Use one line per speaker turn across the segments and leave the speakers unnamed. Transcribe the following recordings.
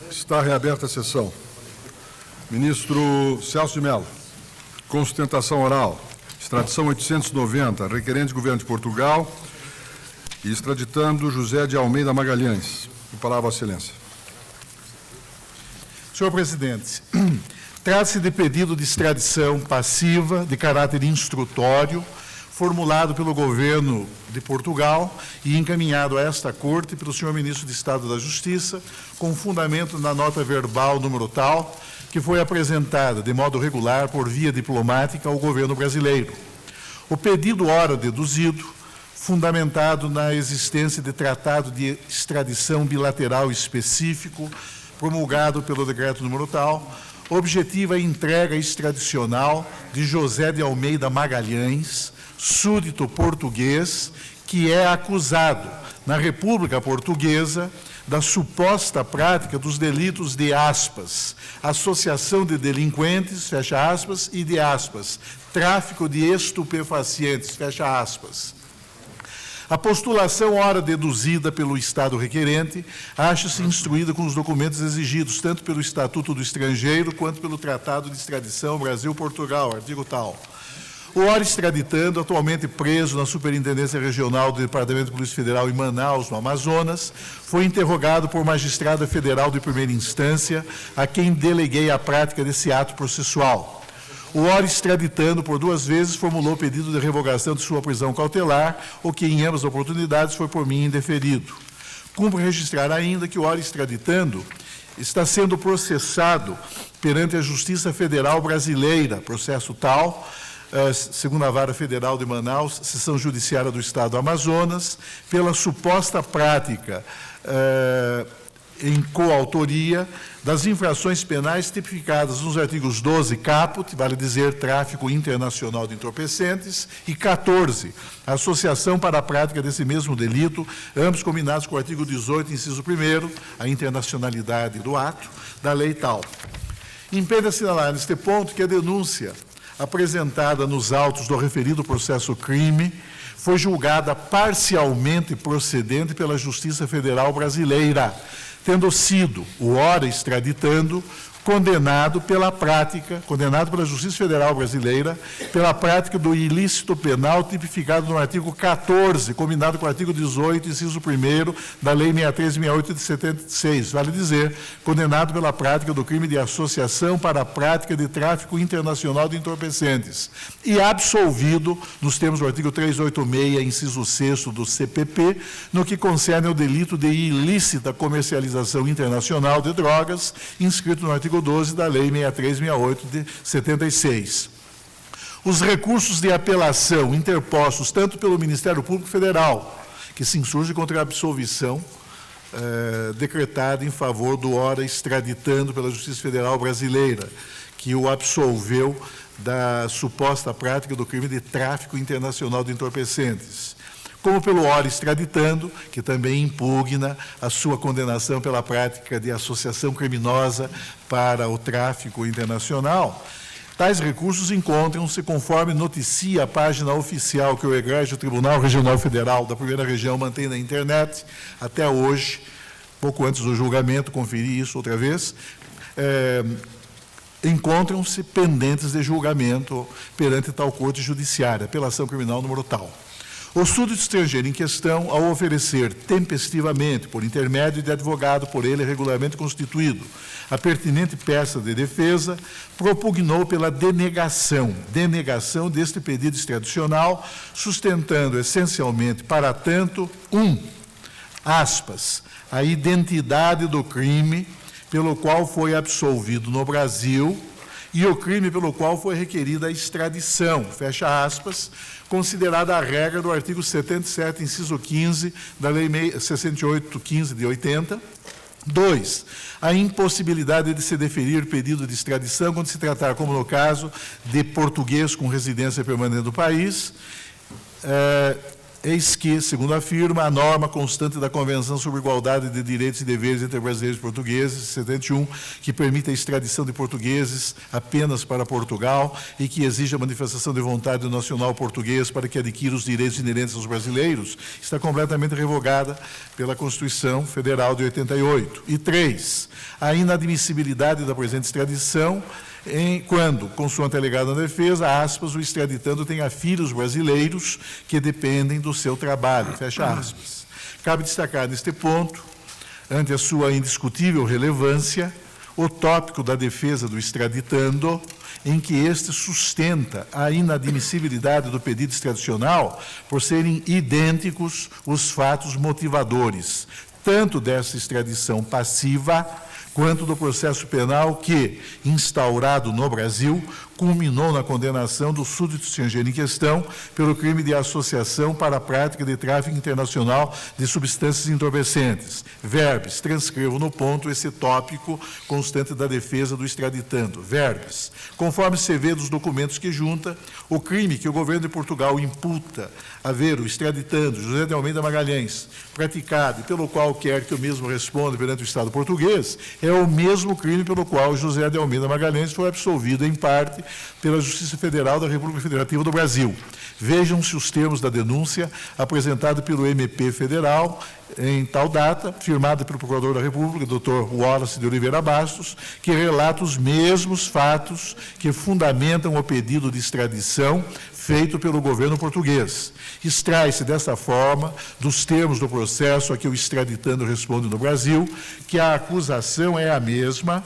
Está reaberta a sessão. Ministro Celso de Mello. Com sustentação oral. Extradição 890, requerente Governo de Portugal e extraditando José de Almeida Magalhães. Com a palavra, Vossa Excelência.
Senhor Presidente, trata-se de pedido de extradição passiva de caráter instrutório, formulado pelo Governo de Portugal e encaminhado a esta Corte pelo senhor Ministro de Estado da Justiça, com fundamento na nota verbal número tal, que foi apresentada de modo regular por via diplomática ao governo brasileiro. O pedido ora deduzido, fundamentado na existência de tratado de extradição bilateral específico, promulgado pelo decreto número tal, objetiva a entrega extradicional de José de Almeida Magalhães, súdito português, que é acusado na República Portuguesa da suposta prática dos delitos de aspas, associação de delinquentes, fecha aspas, e de aspas, tráfico de estupefacientes, fecha aspas. A postulação, ora deduzida pelo Estado requerente, acha-se instruída com os documentos exigidos, tanto pelo Estatuto do Estrangeiro, quanto pelo Tratado de Extradição Brasil-Portugal, artigo tal. O ora extraditando, atualmente preso na Superintendência Regional do Departamento de Polícia Federal em Manaus, no Amazonas, foi interrogado por magistrada federal de primeira instância, a quem deleguei a prática desse ato processual. O ora extraditando, por 2 vezes, formulou pedido de revogação de sua prisão cautelar, o que, em ambas oportunidades, foi por mim indeferido. Cumpre registrar ainda que o ora extraditando está sendo processado perante a Justiça Federal Brasileira, processo tal, segunda Vara Federal de Manaus, Seção Judiciária do Estado do Amazonas, pela suposta prática em coautoria das infrações penais tipificadas nos artigos 12, caput, vale dizer, tráfico internacional de entorpecentes, e 14, associação para a prática desse mesmo delito, ambos combinados com o artigo 18, inciso 1º, a internacionalidade do ato, da lei tal. Impede assinalar neste ponto que a denúncia apresentada nos autos do referido processo-crime foi julgada parcialmente procedente pela Justiça Federal Brasileira, tendo sido o ora extraditando condenado pela Justiça Federal Brasileira pela prática do ilícito penal tipificado no artigo 14, combinado com o artigo 18, inciso 1º, da Lei 6368 de 76, vale dizer, condenado pela prática do crime de associação para a prática de tráfico internacional de entorpecentes e absolvido nos termos do artigo 386, inciso 6º do CPP, no que concerne ao delito de ilícita comercialização internacional de drogas, inscrito no artigo 12 da Lei 6368 de 76. Os recursos de apelação interpostos tanto pelo Ministério Público Federal, que se insurge contra a absolvição decretada em favor do ora extraditando pela Justiça Federal Brasileira, que o absolveu da suposta prática do crime de tráfico internacional de entorpecentes, como pelo ora extraditando, que também impugna a sua condenação pela prática de associação criminosa para o tráfico internacional. Tais recursos encontram-se, conforme noticia a página oficial que o Egrégio Tribunal Regional Federal da Primeira Região mantém na internet, até hoje, pouco antes do julgamento, conferi isso outra vez, encontram-se pendentes de julgamento perante tal corte judiciária, apelação criminal número tal. O súdito estrangeiro em questão, ao oferecer tempestivamente, por intermédio de advogado por ele regularmente constituído, a pertinente peça de defesa, propugnou pela denegação deste pedido extradicional, sustentando essencialmente, para tanto, aspas, a identidade do crime pelo qual foi absolvido no Brasil e o crime pelo qual foi requerida a extradição, fecha aspas, considerada a regra do artigo 77, inciso 15, da Lei 6815 de 80. 2. A impossibilidade de se deferir pedido de extradição quando se tratar, como no caso, de português com residência permanente no país. eis que, segundo afirma, a norma constante da Convenção sobre Igualdade de Direitos e Deveres entre Brasileiros e Portugueses, 71, que permite a extradição de portugueses apenas para Portugal e que exige a manifestação de vontade do nacional português para que adquira os direitos inerentes aos brasileiros, está completamente revogada pela Constituição Federal de 88. E 3, a inadmissibilidade da presente extradição quando, consoante alegado na defesa, aspas, o extraditando tenha filhos brasileiros que dependem do seu trabalho, fecha aspas. Cabe destacar neste ponto, ante a sua indiscutível relevância, o tópico da defesa do extraditando, em que este sustenta a inadmissibilidade do pedido extradicional por serem idênticos os fatos motivadores, tanto dessa extradição passiva, quanto do processo penal que, instaurado no Brasil, culminou na condenação do súdito estrangeiro em questão pelo crime de associação para a prática de tráfico internacional de substâncias entorpecentes. Verbes, transcrevo no ponto esse tópico constante da defesa do extraditando. Verbes, conforme se vê dos documentos que junta, o crime que o governo de Portugal imputa a ver o extraditando José de Almeida Magalhães praticado e pelo qual quer que eu mesmo responda perante o Estado português, é o mesmo crime pelo qual José de Almeida Magalhães foi absolvido em parte pela Justiça Federal da República Federativa do Brasil. Vejam-se os termos da denúncia apresentada pelo MP Federal em tal data, firmada pelo Procurador da República, Dr. Wallace de Oliveira Bastos, que relata os mesmos fatos que fundamentam o pedido de extradição feito pelo governo português. Extrai-se dessa forma, dos termos do processo a que o extraditando responde no Brasil, que a acusação é a mesma,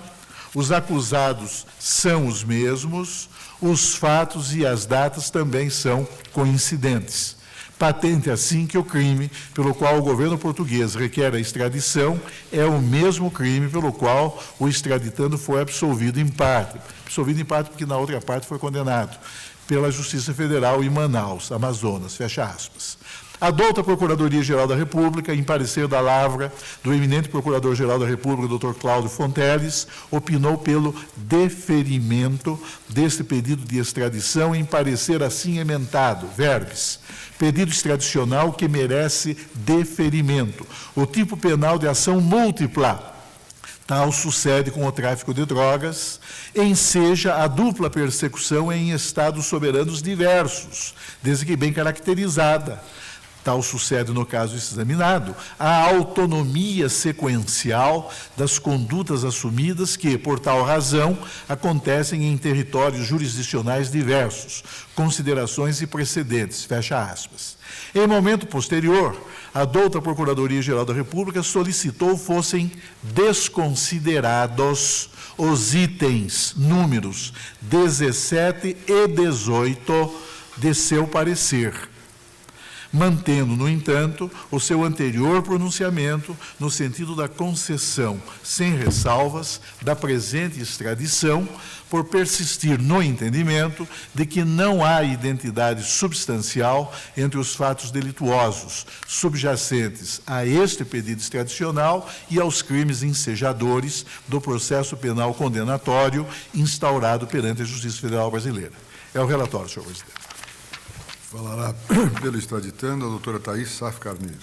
os acusados são os mesmos, os fatos e as datas também são coincidentes. Patente assim que o crime pelo qual o governo português requer a extradição é o mesmo crime pelo qual o extraditando foi absolvido em parte. Absolvido em parte porque na outra parte foi condenado pela Justiça Federal em Manaus, Amazonas, fecha aspas. A douta Procuradoria-Geral da República, em parecer da lavra do eminente Procurador-Geral da República, Dr. Cláudio Fonteles, opinou pelo deferimento deste pedido de extradição em parecer assim emendado, verbes, pedido extradicional que merece deferimento. O tipo penal de ação múltipla, tal sucede com o tráfico de drogas, enseja a dupla persecução em estados soberanos diversos, desde que bem caracterizada. Tal sucede no caso examinado, a autonomia sequencial das condutas assumidas que, por tal razão, acontecem em territórios jurisdicionais diversos, considerações e precedentes, fecha aspas. Em momento posterior, a douta Procuradoria-Geral da República solicitou fossem desconsiderados os itens, números 17 e 18 de seu parecer, mantendo, no entanto, o seu anterior pronunciamento no sentido da concessão, sem ressalvas, da presente extradição, por persistir no entendimento de que não há identidade substancial entre os fatos delituosos subjacentes a este pedido extradicional e aos crimes ensejadores do processo penal condenatório instaurado perante a Justiça Federal Brasileira. É o relatório, senhor presidente.
Falará pelo extraditando a doutora Thaís Saf Carneiro.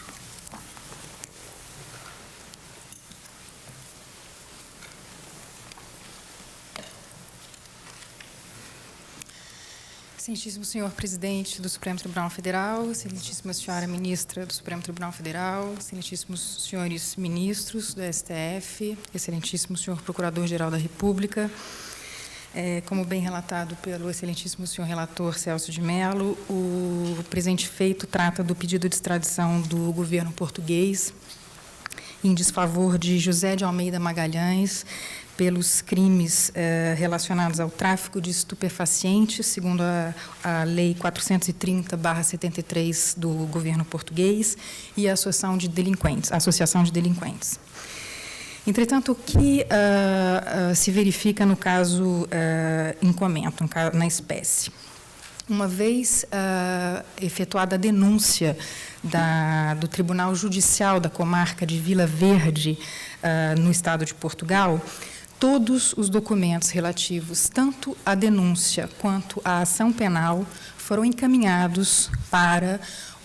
Excelentíssimo senhor presidente do Supremo Tribunal Federal, excelentíssima senhora ministra do Supremo Tribunal Federal, excelentíssimos senhores ministros do STF, excelentíssimo senhor procurador-geral da República, como bem relatado pelo excelentíssimo senhor relator Celso de Mello, o presente feito trata do pedido de extradição do governo português em desfavor de José de Almeida Magalhães pelos crimes relacionados ao tráfico de estupefacientes, segundo a Lei 430/73 do governo português, e a associação de delinquentes. Entretanto, o que se verifica no caso em comento, na espécie? Uma vez efetuada a denúncia do Tribunal Judicial da Comarca de Vila Verde, no Estado de Portugal, todos os documentos relativos, tanto à denúncia quanto à ação penal, foram encaminhados para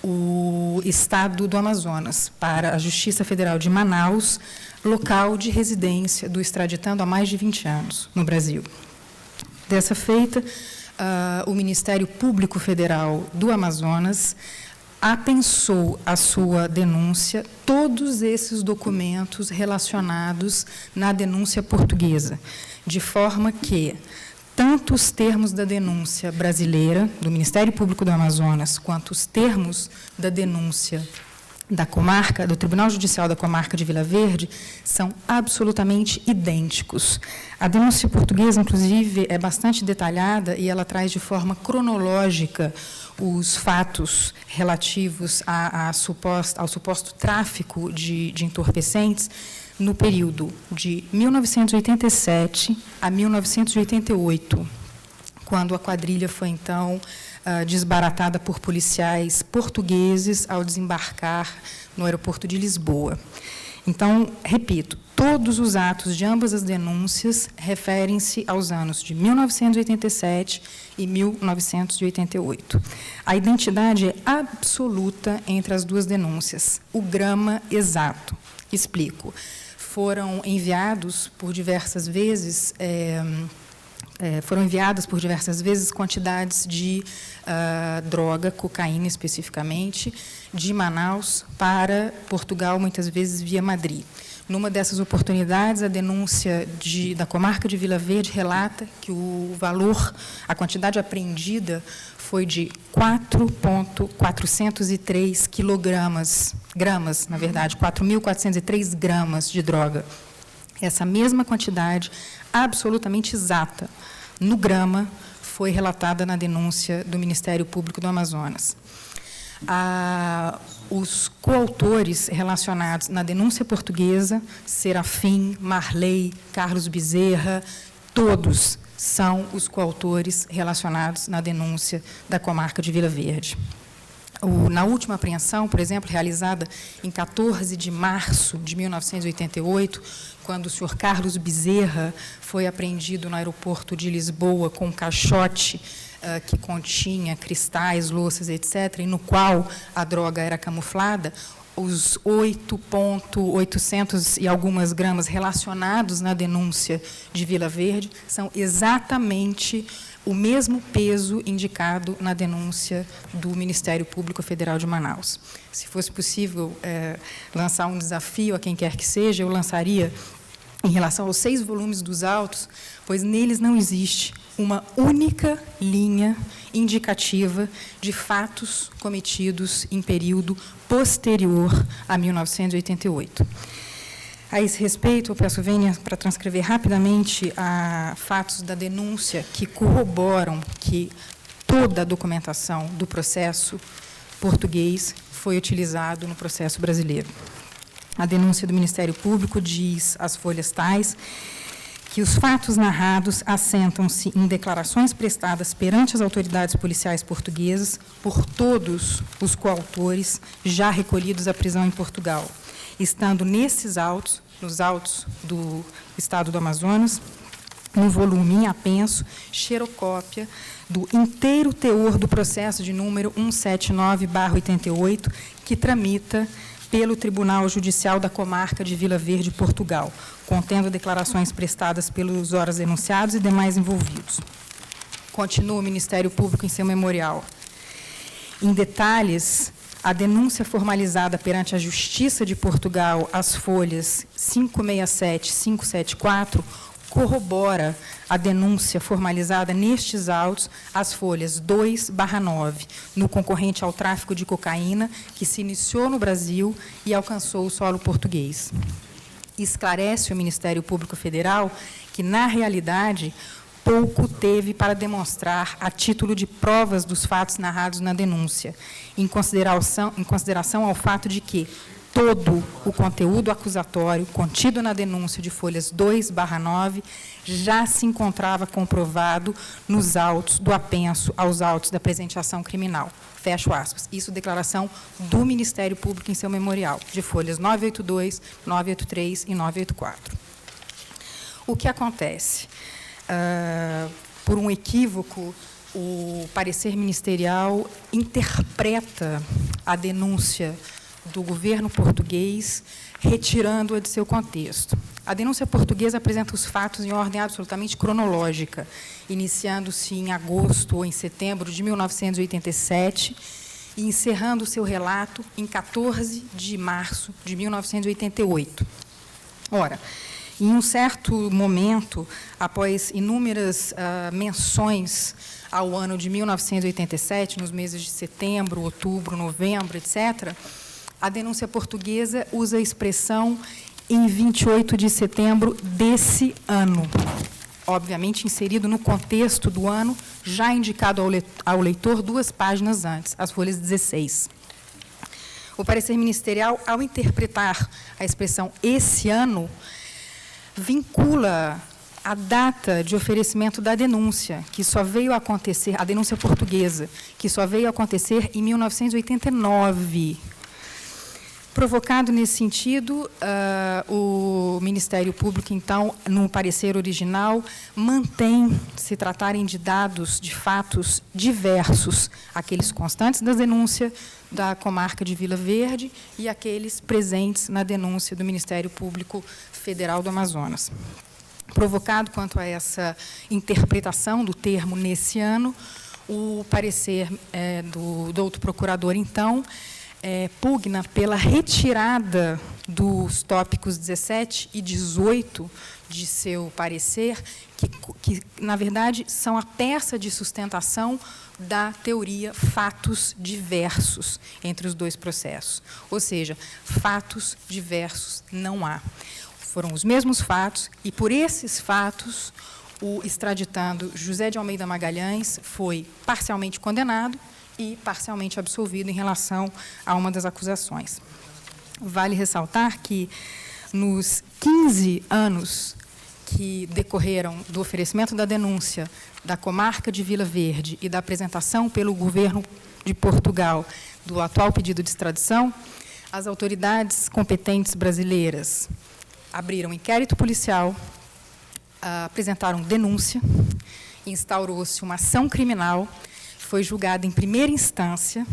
o Estado do Amazonas para a Justiça Federal de Manaus, local de residência do extraditando há mais de 20 anos no Brasil. Dessa feita, o Ministério Público Federal do Amazonas apensou a sua denúncia todos esses documentos relacionados na denúncia portuguesa, de forma que tanto os termos da denúncia brasileira, do Ministério Público do Amazonas, quanto os termos da denúncia da comarca, do Tribunal Judicial da Comarca de Vila Verde, são absolutamente idênticos. A denúncia portuguesa, inclusive, é bastante detalhada e ela traz de forma cronológica os fatos relativos ao suposto tráfico de entorpecentes no período de 1987 a 1988, quando a quadrilha foi, então, desbaratada por policiais portugueses ao desembarcar no aeroporto de Lisboa. Então, repito, todos os atos de ambas as denúncias referem-se aos anos de 1987 e 1988. A identidade é absoluta entre as duas denúncias, o grama exato. Explico. Foram enviadas por diversas vezes quantidades de droga, cocaína especificamente, de Manaus para Portugal, muitas vezes via Madrid. Numa dessas oportunidades, a denúncia da comarca de Vila Verde relata que a quantidade apreendida foi de 4,403 gramas, na verdade, 4.403 gramas de droga. Essa mesma quantidade, absolutamente exata, no grama, foi relatada na denúncia do Ministério Público do Amazonas. Os coautores relacionados na denúncia portuguesa, Serafim, Marley, Carlos Bezerra, todos são os coautores relacionados na denúncia da comarca de Vila Verde. Na última apreensão, por exemplo, realizada em 14 de março de 1988, quando o senhor Carlos Bezerra foi apreendido no aeroporto de Lisboa com um caixote que continha cristais, louças, etc., e no qual a droga era camuflada, os 8,800 e algumas gramas relacionados na denúncia de Vila Verde são exatamente o mesmo peso indicado na denúncia do Ministério Público Federal de Manaus. Se fosse possível lançar um desafio a quem quer que seja, eu lançaria em relação aos 6 volumes dos autos, pois neles não existe uma única linha indicativa de fatos cometidos em período posterior a 1988. A esse respeito, eu peço vênia para transcrever rapidamente fatos da denúncia que corroboram que toda a documentação do processo português foi utilizado no processo brasileiro. A denúncia do Ministério Público diz às folhas tais que os fatos narrados assentam-se em declarações prestadas perante as autoridades policiais portuguesas por todos os coautores já recolhidos à prisão em Portugal, estando nesses autos, nos autos do Estado do Amazonas, no volume em apenso, xerocópia do inteiro teor do processo de número 179/88, que tramita pelo Tribunal Judicial da Comarca de Vila Verde, Portugal, contendo declarações prestadas pelos órgãos denunciados e demais envolvidos. Continua o Ministério Público em seu memorial. Em detalhes, a denúncia formalizada perante a Justiça de Portugal, as folhas 567 e 574, corrobora a denúncia formalizada nestes autos, as folhas 2/9, no concorrente ao tráfico de cocaína, que se iniciou no Brasil e alcançou o solo português. Esclarece o Ministério Público Federal que, na realidade, pouco teve para demonstrar a título de provas dos fatos narrados na denúncia, em consideração ao fato de que todo o conteúdo acusatório contido na denúncia de folhas 2/9 já se encontrava comprovado nos autos do apenso aos autos da presente ação criminal. Fecho aspas. Isso, declaração do Ministério Público em seu memorial, de folhas 982, 983 e 984. O que acontece? Por um equívoco, o parecer ministerial interpreta a denúncia do governo português, retirando-a de seu contexto. A denúncia portuguesa apresenta os fatos em ordem absolutamente cronológica, iniciando-se em agosto ou em setembro de 1987 e encerrando seu relato em 14 de março de 1988. Ora, em um certo momento, após inúmeras menções ao ano de 1987, nos meses de setembro, outubro, novembro, etc., a denúncia portuguesa usa a expressão em 28 de setembro desse ano, obviamente inserido no contexto do ano, já indicado ao leitor 2 páginas antes, as folhas 16. O parecer ministerial, ao interpretar a expressão esse ano, vincula a data de oferecimento da denúncia, que só veio a acontecer, a denúncia portuguesa, que só veio a acontecer em 1989. Provocado nesse sentido, o Ministério Público, então, no parecer original, mantém, se tratarem de dados, de fatos diversos, aqueles constantes da denúncia da comarca de Vila Verde e aqueles presentes na denúncia do Ministério Público Federal do Amazonas. Provocado quanto a essa interpretação do termo nesse ano, o parecer do doutor procurador, então, pugna pela retirada dos tópicos 17 e 18 de seu parecer, que, na verdade, são a peça de sustentação da teoria fatos diversos entre os dois processos. Ou seja, fatos diversos não há. Foram os mesmos fatos, e por esses fatos, o extraditando José de Almeida Magalhães foi parcialmente condenado e parcialmente absolvido em relação a uma das acusações. Vale ressaltar que, nos 15 anos que decorreram do oferecimento da denúncia da comarca de Vila Verde e da apresentação pelo governo de Portugal do atual pedido de extradição, as autoridades competentes brasileiras abriram inquérito policial, apresentaram denúncia, instaurou-se uma ação criminal, foi julgado em primeira instância,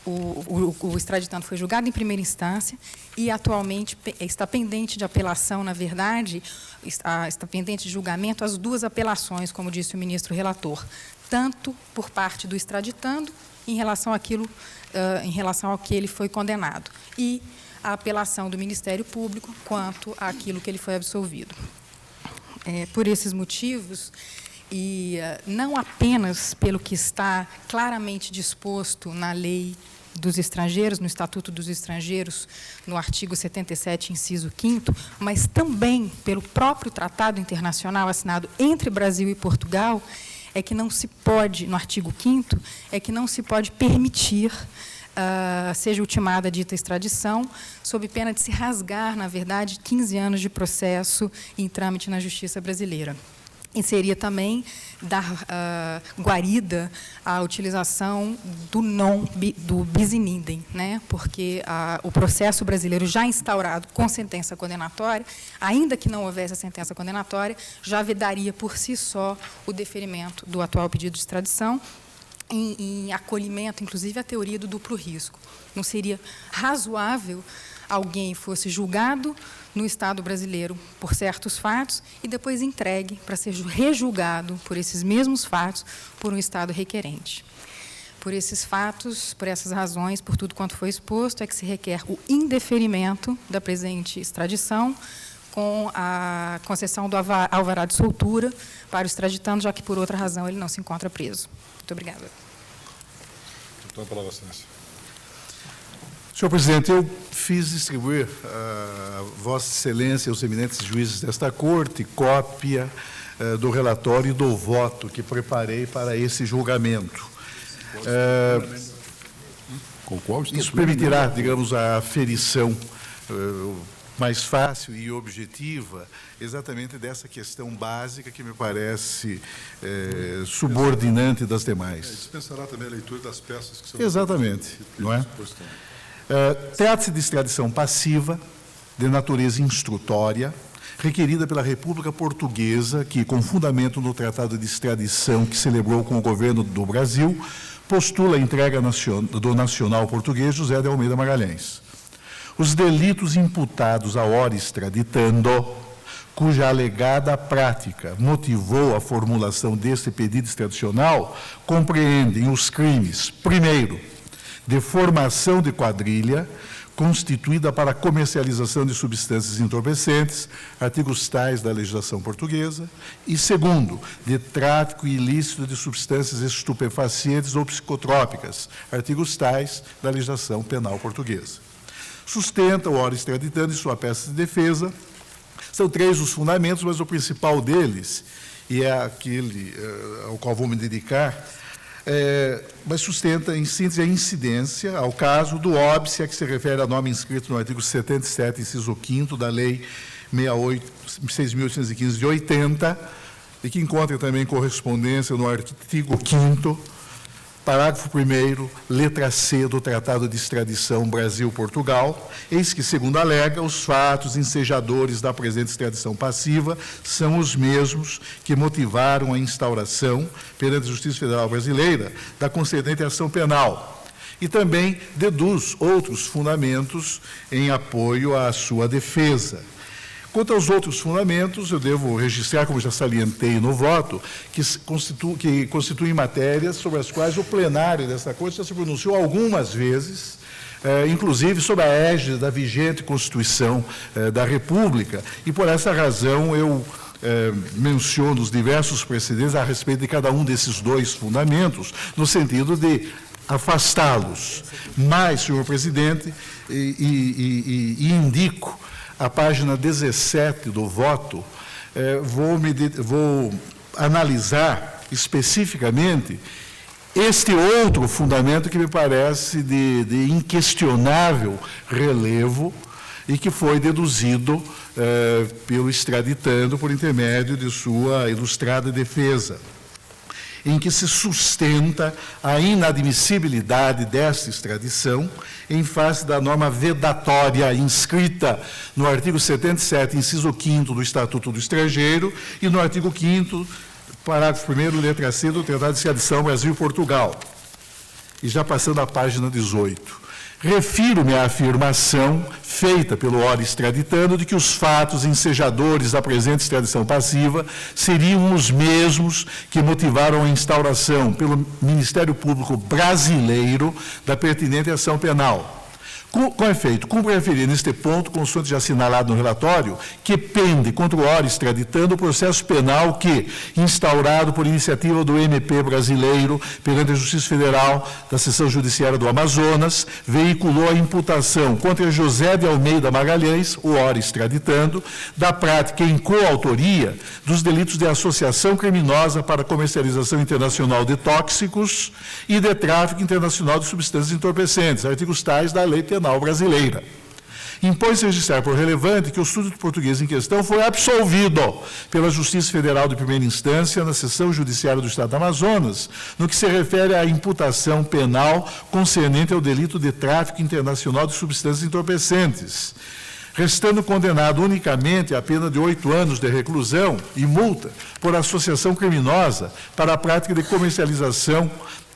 o extraditando foi julgado em primeira instância e, atualmente, está pendente de apelação, na verdade, está pendente de julgamento as 2 apelações, como disse o ministro relator, tanto por parte do extraditando em relação ao que ele foi condenado, e a apelação do Ministério Público quanto àquilo que ele foi absolvido. Por esses motivos, e não apenas pelo que está claramente disposto na Lei dos Estrangeiros, no Estatuto dos Estrangeiros, no artigo 77, inciso 5º, mas também pelo próprio tratado internacional assinado entre Brasil e Portugal, é que não se pode, no artigo 5º, é que não se pode permitir seja ultimada a dita extradição, sob pena de se rasgar, na verdade, 15 anos de processo em trâmite na Justiça brasileira. E seria também dar guarida à utilização do bis in idem, né? Porque o processo brasileiro já instaurado com sentença condenatória, ainda que não houvesse a sentença condenatória, já vedaria por si só o deferimento do atual pedido de extradição, em acolhimento, inclusive, à teoria do duplo risco. Não seria razoável alguém fosse julgado no Estado brasileiro por certos fatos e depois entregue para ser rejulgado por esses mesmos fatos por um Estado requerente. Por esses fatos, por essas razões, por tudo quanto foi exposto, é que se requer o indeferimento da presente extradição com a concessão do alvará de soltura para o extraditando, já que, por outra razão, ele não se encontra preso. Muito obrigada.
Então, a palavra, excelência.
Senhor presidente, eu fiz distribuir a Vossa Excelência e aos eminentes juízes desta Corte cópia do relatório e do voto que preparei para esse julgamento. Isso permitirá, digamos, a aferição mais fácil e objetiva exatamente dessa questão básica que me parece subordinante das demais.
Dispensará também a leitura das peças que são...
Exatamente, não é? Trata-se de extradição passiva, de natureza instrutória, requerida pela República Portuguesa, que, com fundamento no Tratado de Extradição que celebrou com o governo do Brasil, postula a entrega do nacional português José de Almeida Magalhães. Os delitos imputados a ora extraditando, cuja alegada prática motivou a formulação deste pedido extradicional, compreendem os crimes, primeiro, de formação de quadrilha, constituída para comercialização de substâncias entorpecentes, artigos tais da legislação portuguesa, e segundo, de tráfico ilícito de substâncias estupefacientes ou psicotrópicas, artigos tais da legislação penal portuguesa. Sustenta o ora extraditando em sua peça de defesa. São 3 os fundamentos, mas o principal deles, e é aquele ao qual vou me dedicar, mas sustenta, em síntese, a incidência ao caso do óbice, a que se refere a nome inscrito no artigo 77, inciso 5º da Lei 6.815 de 80, e que encontra também correspondência no artigo 5º, parágrafo 1º, letra C do Tratado de Extradição Brasil-Portugal, eis que, segundo alega, os fatos ensejadores da presente extradição passiva são os mesmos que motivaram a instauração, perante a Justiça Federal Brasileira, da concedente ação penal, e também deduz outros fundamentos em apoio à sua defesa. Quanto aos outros fundamentos, eu devo registrar, como já salientei no voto, que constituem matérias sobre as quais o plenário desta Corte já se pronunciou algumas vezes, inclusive sob a égide da vigente Constituição da República, e por essa razão eu menciono os diversos precedentes a respeito de cada um desses 2 fundamentos, no sentido de afastá-los. Mas, senhor presidente, e indico a página 17 do voto, vou analisar especificamente este outro fundamento que me parece de inquestionável relevo e que foi deduzido pelo extraditando por intermédio de sua ilustrada defesa, em que se sustenta a inadmissibilidade desta extradição em face da norma vedatória inscrita no artigo 77, inciso 5º do Estatuto do Estrangeiro e no artigo 5º, parágrafo 1º, letra C do Tratado de Extradição Brasil-Portugal. E já passando à página 18. Refiro-me à afirmação feita pelo ora extraditando de que os fatos ensejadores da presente extradição passiva seriam os mesmos que motivaram a instauração pelo Ministério Público Brasileiro da pertinente ação penal. Com efeito, cumpre referir neste ponto, consoante já assinalado no relatório, que pende contra o ora extraditando o processo penal que, instaurado por iniciativa do MP brasileiro perante a Justiça Federal da Seção Judiciária do Amazonas, veiculou a imputação contra José de Almeida Magalhães, o ora extraditando, da prática em coautoria dos delitos de associação criminosa para comercialização internacional de tóxicos e de tráfico internacional de substâncias entorpecentes, artigos tais da Lei Penal Brasileira. Impõe-se registrar por relevante que o súdito português em questão foi absolvido pela Justiça Federal de primeira instância na Seção Judiciária do Estado do Amazonas, no que se refere à imputação penal concernente ao delito de tráfico internacional de substâncias entorpecentes, restando condenado unicamente a pena de 8 anos de reclusão e multa por associação criminosa para a prática de comercialização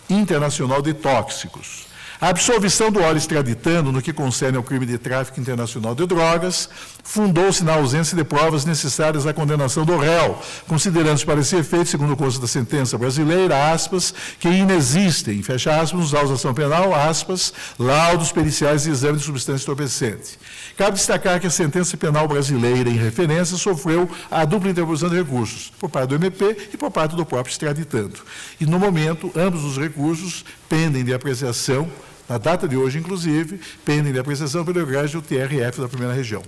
internacional de tóxicos. A absolvição do ora extraditando, no que concerne ao crime de tráfico internacional de drogas, fundou-se na ausência de provas necessárias à condenação do réu, considerando-se para esse efeito, segundo o curso da sentença brasileira, aspas, que inexistem, fecha aspas, nos autos da ação penal, aspas, laudos periciais e exame de substância entorpecente. Cabe destacar que a sentença penal brasileira, em referência, sofreu a dupla interposição de recursos, por parte do MP e por parte do próprio extraditando. E, no momento, ambos os recursos pendem de apreciação, na data de hoje, inclusive, pendem de apreciação pelo egrégio TRF da primeira região.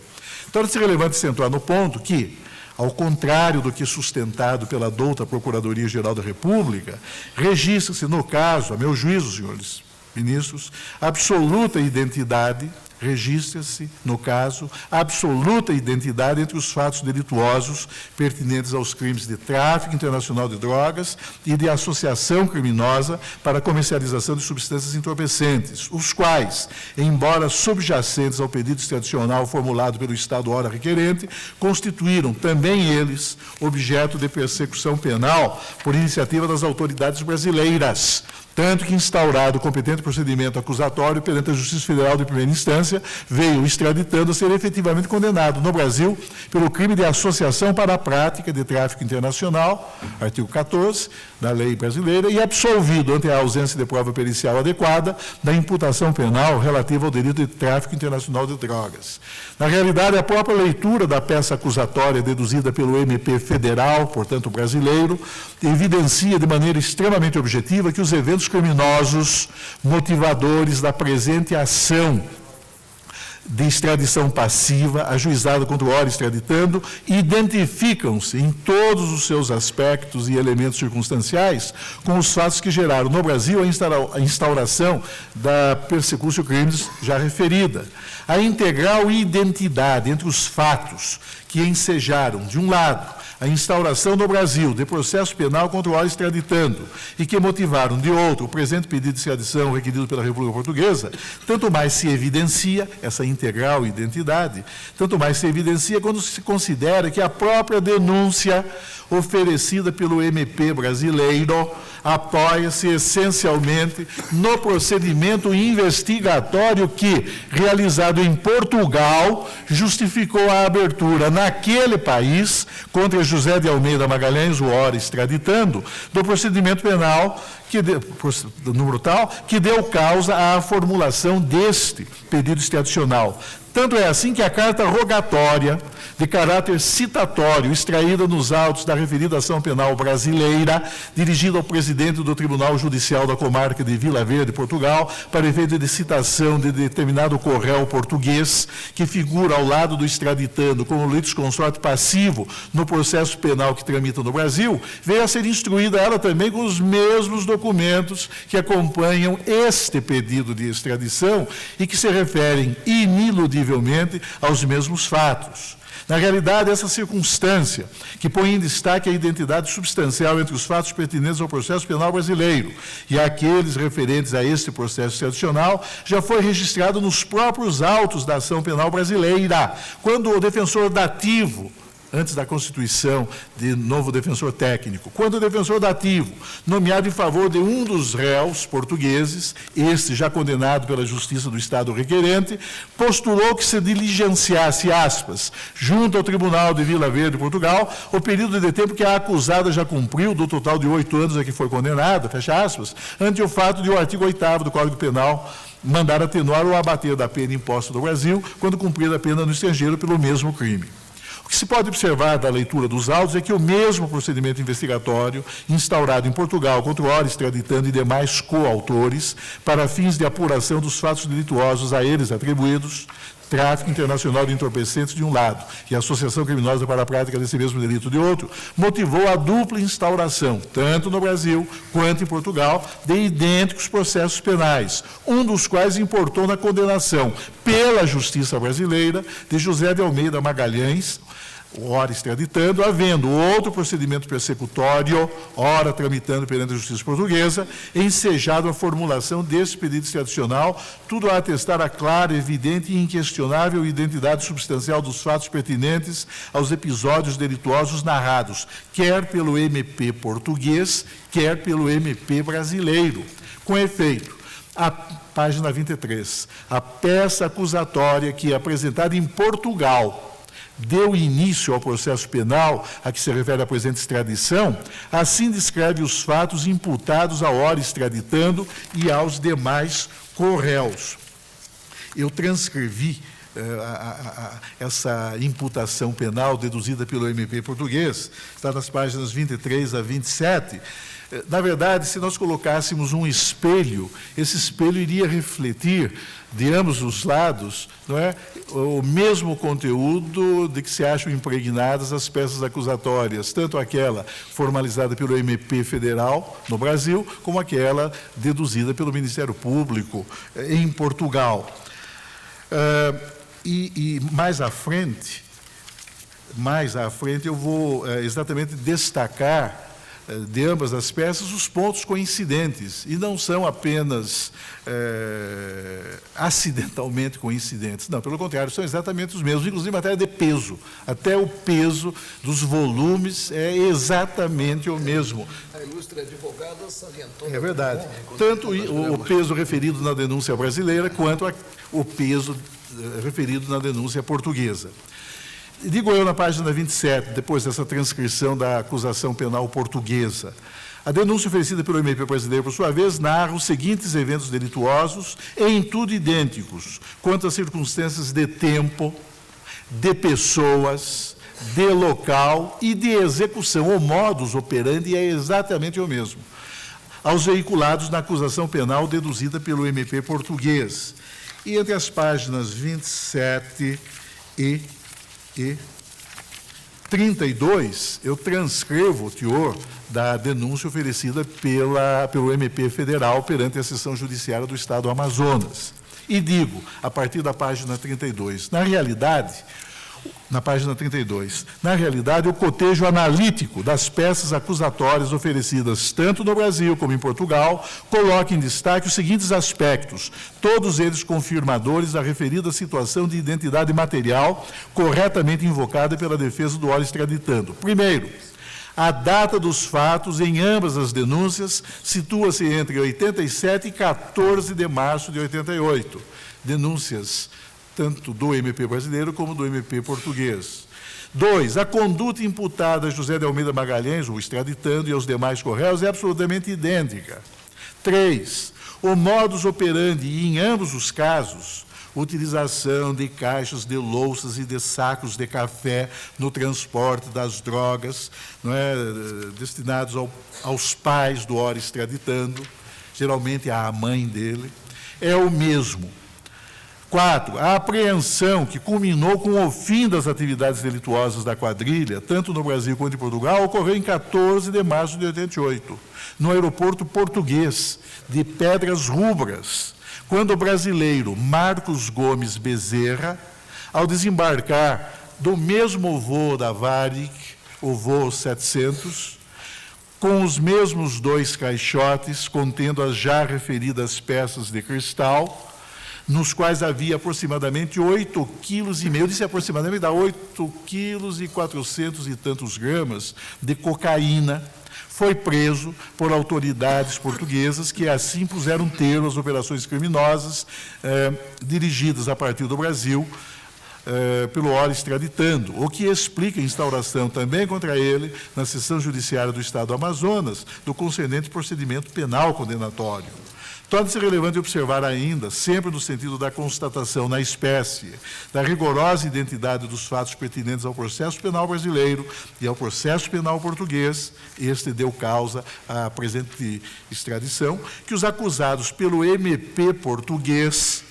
Torna-se relevante acentuar no ponto que, ao contrário do que sustentado pela douta Procuradoria-Geral da República, registra-se, no caso, a meu juízo, senhores ministros, absoluta identidade, registra-se, no caso, absoluta identidade entre os fatos delituosos pertinentes aos crimes de tráfico internacional de drogas e de associação criminosa para a comercialização de substâncias entorpecentes, os quais, embora subjacentes ao pedido extradicional formulado pelo Estado ora requerente, constituíram também eles objeto de persecução penal por iniciativa das autoridades brasileiras, Tanto que, instaurado o competente procedimento acusatório perante a Justiça Federal de primeira instância, veio extraditando a ser efetivamente condenado no Brasil pelo crime de associação para a prática de tráfico internacional, artigo 14 da lei brasileira, e absolvido ante a ausência de prova pericial adequada da imputação penal relativa ao delito de tráfico internacional de drogas. Na realidade, a própria leitura da peça acusatória deduzida pelo MP federal, portanto brasileiro, evidencia de maneira extremamente objetiva que os eventos criminosos motivadores da presente ação de extradição passiva, ajuizada contra o ora extraditando, identificam-se em todos os seus aspectos e elementos circunstanciais com os fatos que geraram no Brasil a instauração da persecutio crimes já referida. A integral identidade entre os fatos que ensejaram, de um lado, a instauração no Brasil de processo penal contra o ora extraditando e que motivaram, de outro, o presente pedido de extradição requerido pela República Portuguesa, tanto mais se evidencia essa integral identidade, tanto mais se evidencia quando se considera que a própria denúncia oferecida pelo MP brasileiro apoia-se essencialmente no procedimento investigatório que, realizado em Portugal, justificou a abertura naquele país contra José de Almeida Magalhães, o ora extraditando, do procedimento penal número tal, que deu causa à formulação deste pedido extradicional. Tanto é assim que a carta rogatória, de caráter citatório, extraída nos autos da referida ação penal brasileira, dirigida ao presidente do Tribunal Judicial da Comarca de Vila Verde, Portugal, para efeito de citação de determinado corréu português, que figura ao lado do extraditando como litisconsorte passivo no processo penal que tramita no Brasil, veio a ser instruída ela também com os mesmos documentos que acompanham este pedido de extradição e que se referem ineludivelmente aos mesmos fatos. Na realidade, essa circunstância, que põe em destaque a identidade substancial entre os fatos pertinentes ao processo penal brasileiro e aqueles referentes a este processo extradicional, já foi registrado nos próprios autos da ação penal brasileira, quando o defensor dativo, antes da constituição de novo defensor técnico, quando o defensor dativo, nomeado em favor de um dos réus portugueses, este já condenado pela Justiça do Estado requerente, postulou que se diligenciasse, aspas, junto ao Tribunal de Vila Verde, Portugal, o período de tempo que a acusada já cumpriu, do total de 8 anos a que foi condenada, fecha aspas, ante o fato de o artigo 8º do Código Penal mandar atenuar ou abater da pena imposta no Brasil, quando cumprida a pena no estrangeiro pelo mesmo crime. O que se pode observar da leitura dos autos é que o mesmo procedimento investigatório instaurado em Portugal contra o ora extraditando e demais coautores para fins de apuração dos fatos delituosos a eles atribuídos, tráfico internacional de entorpecentes de um lado e associação criminosa para a prática desse mesmo delito de outro, motivou a dupla instauração, tanto no Brasil quanto em Portugal, de idênticos processos penais, um dos quais importou na condenação pela Justiça brasileira de José de Almeida Magalhães, ora extraditando, havendo outro procedimento persecutório, ora tramitando perante a Justiça Portuguesa, ensejado a formulação deste pedido extradicional, tudo a atestar a clara, evidente e inquestionável identidade substancial dos fatos pertinentes aos episódios delituosos narrados, quer pelo MP português, quer pelo MP brasileiro. Com efeito, a página 23, a peça acusatória que é apresentada em Portugal deu início ao processo penal a que se refere a presente extradição, assim descreve os fatos imputados à ora extraditando e aos demais corréus. Eu transcrevi essa imputação penal deduzida pelo MP português, está nas páginas 23 a 27. Na verdade, se nós colocássemos um espelho, esse espelho iria refletir de ambos os lados, não é, o mesmo conteúdo de que se acham impregnadas as peças acusatórias, tanto aquela formalizada pelo MP federal no Brasil, como aquela deduzida pelo Ministério Público em Portugal. E mais à frente eu vou exatamente destacar de ambas as peças os pontos coincidentes, e não são apenas acidentalmente coincidentes. Não, pelo contrário, são exatamente os mesmos, inclusive em matéria de peso. Até o peso dos volumes é exatamente o mesmo.
A ilustre advogada salientou.
É verdade. Tanto o peso referido na denúncia brasileira, quanto o peso referido na denúncia portuguesa. Digo eu na página 27, depois dessa transcrição da acusação penal portuguesa. A denúncia oferecida pelo MP brasileiro, por sua vez, narra os seguintes eventos delituosos, em tudo idênticos, quanto às circunstâncias de tempo, de pessoas, de local e de execução. O modus operandi é exatamente o mesmo, aos veiculados na acusação penal deduzida pelo MP português. E entre as páginas 27 e 32, eu transcrevo o teor da denúncia oferecida pelo MP federal perante a Seção Judiciária do Estado do Amazonas. E digo, a partir da página 32, na página 32, na realidade, o cotejo analítico das peças acusatórias oferecidas tanto no Brasil como em Portugal coloca em destaque os seguintes aspectos, todos eles confirmadores da referida situação de identidade material corretamente invocada pela defesa do óleo extraditando. Primeiro, a data dos fatos em ambas as denúncias situa-se entre 87 e 14 de março de 88. Denúncias tanto do MP brasileiro como do MP português. 2. A conduta imputada a José de Almeida Magalhães, o extraditando, e aos demais correios é absolutamente idêntica. 3. O modus operandi, em ambos os casos, utilização de caixas de louças e de sacos de café no transporte das drogas, não é, destinados aos pais do ora extraditando, geralmente à mãe dele, é o mesmo. 4. A apreensão, que culminou com o fim das atividades delituosas da quadrilha, tanto no Brasil quanto em Portugal, ocorreu em 14 de março de 88, no aeroporto português de Pedras Rubras, quando o brasileiro Marcos Gomes Bezerra, ao desembarcar do mesmo voo da Varig, o voo 700, com os mesmos 2 caixotes contendo as já referidas peças de cristal, nos quais havia aproximadamente 8,5 kg, eu disse aproximadamente, dá 8,4 kg e tantos gramas de cocaína, foi preso por autoridades portuguesas que assim puseram termo às operações criminosas dirigidas a partir do Brasil pelo óleo extraditando, o que explica a instauração também contra ele na Seção Judiciária do Estado do Amazonas do concernente procedimento penal condenatório. Torna-se relevante observar ainda, sempre no sentido da constatação na espécie, da rigorosa identidade dos fatos pertinentes ao processo penal brasileiro e ao processo penal português, este deu causa à presente extradição, que os acusados pelo MP português,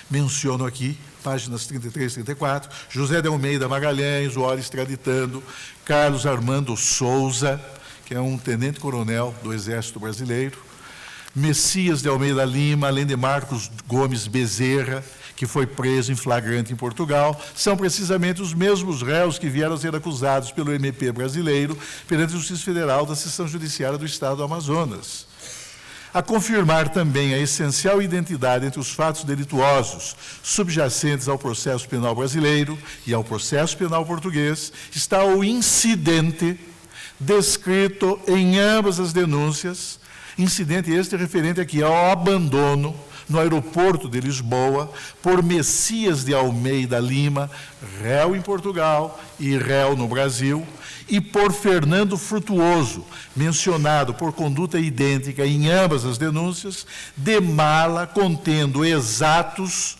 menciono aqui, páginas 33 e 34, José de Almeida Magalhães, o ora extraditando, Carlos Armando Souza, que é um tenente-coronel do Exército Brasileiro, Messias de Almeida Lima, além de Marcos Gomes Bezerra, que foi preso em flagrante em Portugal, são precisamente os mesmos réus que vieram a ser acusados pelo MP brasileiro perante a Justiça Federal da Seção Judiciária do Estado do Amazonas. A confirmar também a essencial identidade entre os fatos delituosos subjacentes ao processo penal brasileiro e ao processo penal português está o incidente descrito em ambas as denúncias, incidente este referente aqui ao abandono no aeroporto de Lisboa por Messias de Almeida Lima, réu em Portugal e réu no Brasil, e por Fernando Frutuoso, mencionado por conduta idêntica em ambas as denúncias, de mala contendo exatos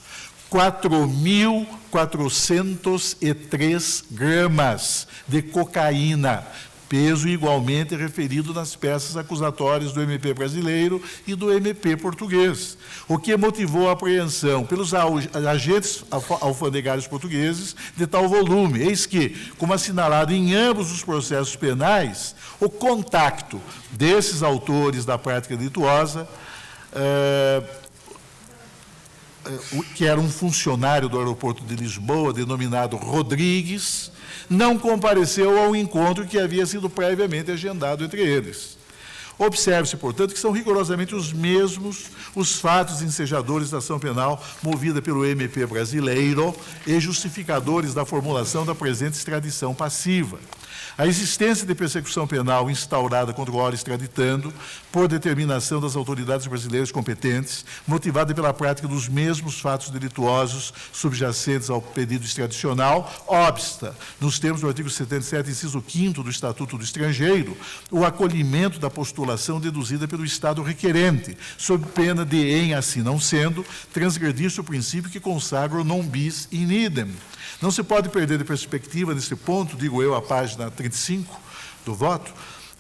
4.403 gramas de cocaína, peso igualmente referido nas peças acusatórias do MP brasileiro e do MP português, o que motivou a apreensão pelos agentes alfandegários portugueses de tal volume. Eis que, como assinalado em ambos os processos penais, o contacto desses autores da prática delituosa que era um funcionário do aeroporto de Lisboa, denominado Rodrigues, não compareceu ao encontro que havia sido previamente agendado entre eles. Observe-se, portanto, que são rigorosamente os mesmos os fatos ensejadores da ação penal movida pelo MP brasileiro e justificadores da formulação da presente extradição passiva. A existência de persecução penal instaurada contra o ora extraditando, por determinação das autoridades brasileiras competentes, motivada pela prática dos mesmos fatos delituosos subjacentes ao pedido extradicional, obsta, nos termos do artigo 77, inciso 5º do Estatuto do Estrangeiro, o acolhimento da postulação deduzida pelo Estado requerente, sob pena de, em assim não sendo, transgredir-se o princípio que consagra o non bis in idem. Não se pode perder de perspectiva, nesse ponto, digo eu, a página 35 do voto,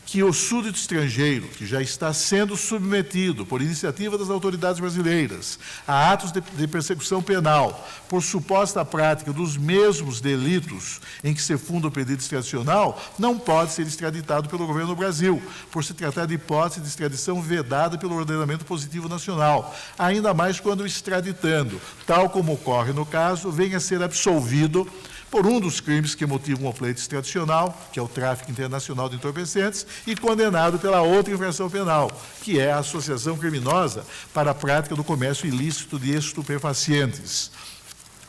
que o súdito estrangeiro, que já está sendo submetido, por iniciativa das autoridades brasileiras, a atos de persecução penal, por suposta prática dos mesmos delitos em que se funda o pedido extradicional, não pode ser extraditado pelo governo do Brasil, por se tratar de hipótese de extradição vedada pelo ordenamento positivo nacional, ainda mais quando extraditando, tal como ocorre no caso, venha a ser absolvido por um dos crimes que motivam o pleito extradicional, que é o tráfico internacional de entorpecentes, e condenado pela outra infração penal, que é a associação criminosa para a prática do comércio ilícito de estupefacientes.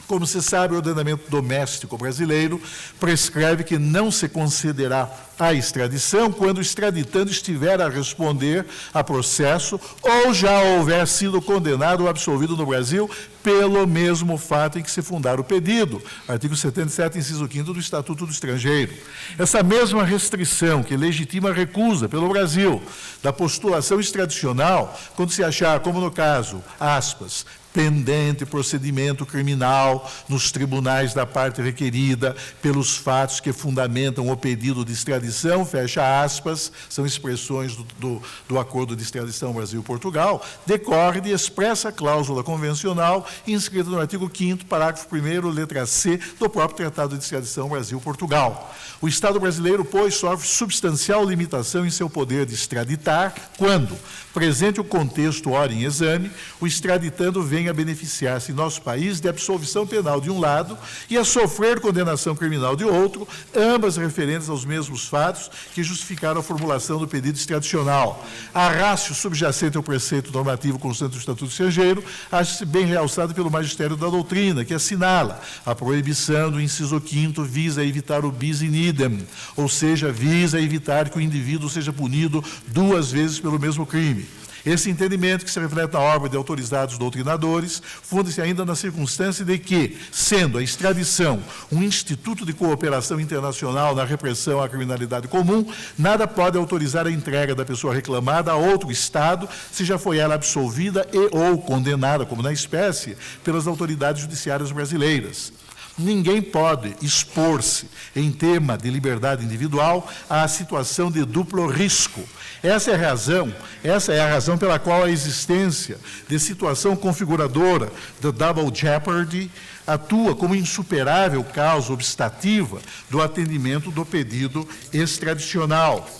Como se sabe, o ordenamento doméstico brasileiro prescreve que não se concederá a extradição quando o extraditando estiver a responder a processo ou já houver sido condenado ou absolvido no Brasil pelo mesmo fato em que se fundar o pedido. Artigo 77, inciso 5º do Estatuto do Estrangeiro. Essa mesma restrição que legitima a recusa pelo Brasil da postulação extradicional, quando se achar, como no caso, aspas, pendente procedimento criminal nos tribunais da parte requerida pelos fatos que fundamentam o pedido de extradição, fecha aspas, são expressões do acordo de extradição Brasil-Portugal, decorre de expressa cláusula convencional inscrita no artigo 5º, parágrafo 1º, letra C, do próprio Tratado de Extradição Brasil-Portugal. O Estado brasileiro, pois, sofre substancial limitação em seu poder de extraditar quando, presente o contexto ora em exame, o extraditando vem a beneficiar-se em nosso país de absolvição penal de um lado e a sofrer condenação criminal de outro, ambas referentes aos mesmos fatos que justificaram a formulação do pedido extradicional. A ratio subjacente ao preceito normativo constante do Estatuto Estrangeiro acha-se bem realçado pelo magistério da doutrina, que assinala a proibição do inciso 5º visa evitar o bis in idem, ou seja, visa evitar que o indivíduo seja punido duas vezes pelo mesmo crime. Esse entendimento, que se reflete na obra de autorizados doutrinadores, funda-se ainda na circunstância de que, sendo a extradição um instituto de cooperação internacional na repressão à criminalidade comum, nada pode autorizar a entrega da pessoa reclamada a outro Estado, se já foi ela absolvida e ou condenada, como na espécie, pelas autoridades judiciárias brasileiras. Ninguém pode expor-se, em tema de liberdade individual, à situação de duplo risco. Essa é a razão pela qual a existência de situação configuradora do double jeopardy atua como insuperável causa obstativa do atendimento do pedido extradicional.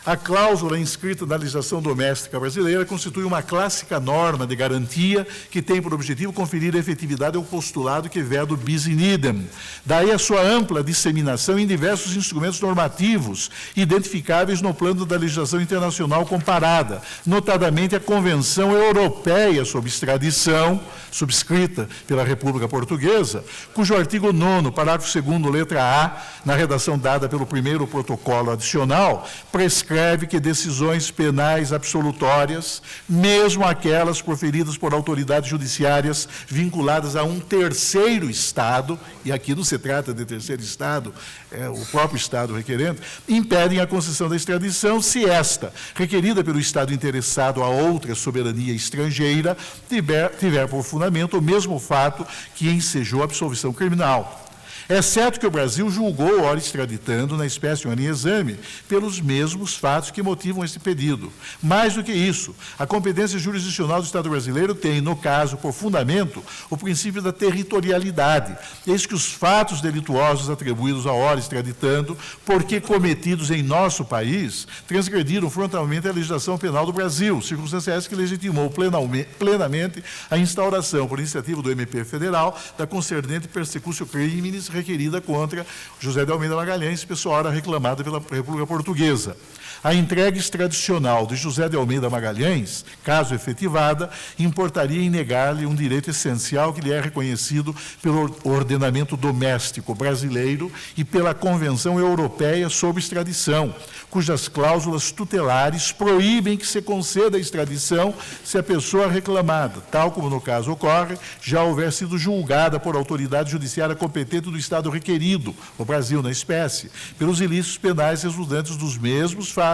A cláusula inscrita na legislação doméstica brasileira constitui uma clássica norma de garantia que tem por objetivo conferir efetividade ao postulado que veda o bis in idem. Daí a sua ampla disseminação em diversos instrumentos normativos identificáveis no plano da legislação internacional comparada, notadamente a Convenção Europeia sobre Extradição, subscrita pela República Portuguesa, cujo artigo 9º, parágrafo 2º, letra A, na redação dada pelo primeiro protocolo adicional, prescreve que decisões penais absolutórias, mesmo aquelas proferidas por autoridades judiciárias vinculadas a um terceiro Estado, e aqui não se trata de terceiro Estado, é o próprio Estado requerente, impedem a concessão da extradição se esta, requerida pelo Estado interessado a outra soberania estrangeira, tiver por fundamento o mesmo fato que ensejou a absolvição criminal. É certo que o Brasil julgou, ora extraditando, na espécie em exame, pelos mesmos fatos que motivam esse pedido. Mais do que isso, a competência jurisdicional do Estado brasileiro tem, no caso, por fundamento, o princípio da territorialidade. Eis que os fatos delituosos atribuídos à ora extraditando, porque cometidos em nosso país, transgrediram frontalmente a legislação penal do Brasil, circunstância essa que legitimou plenamente a instauração, por iniciativa do MP Federal, da concernente persecutio criminis requerida contra José de Almeida Magalhães, pessoa ora reclamada pela República Portuguesa. A entrega extradicional de José de Almeida Magalhães, caso efetivada, importaria em negar-lhe um direito essencial que lhe é reconhecido pelo ordenamento doméstico brasileiro e pela Convenção Europeia sobre Extradição, cujas cláusulas tutelares proíbem que se conceda a extradição se a pessoa reclamada, tal como no caso ocorre, já houver sido julgada por autoridade judiciária competente do Estado requerido, o Brasil na espécie, pelos ilícitos penais resultantes dos mesmos fatos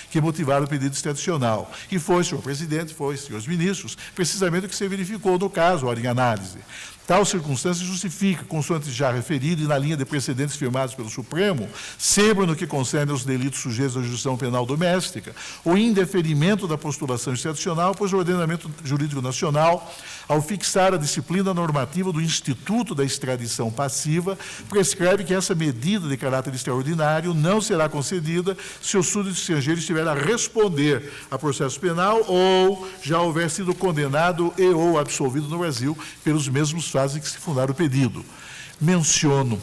que motivaram o pedido extradicional. E foi, senhor presidente, foi, senhores ministros, precisamente o que se verificou no caso, ora em análise. Tal circunstância justifica, consoante já referido e na linha de precedentes firmados pelo Supremo, sempre no que concerne aos delitos sujeitos à jurisdição penal doméstica, o indeferimento da postulação extradicional, pois o ordenamento jurídico nacional, ao fixar a disciplina normativa do Instituto da Extradição Passiva, prescreve que essa medida de caráter extraordinário não será concedida se o súdito estrangeiro estiver a responder a processo penal ou já houver sido condenado e ou absolvido no Brasil pelos mesmos fatos em que se fundar o pedido. Menciono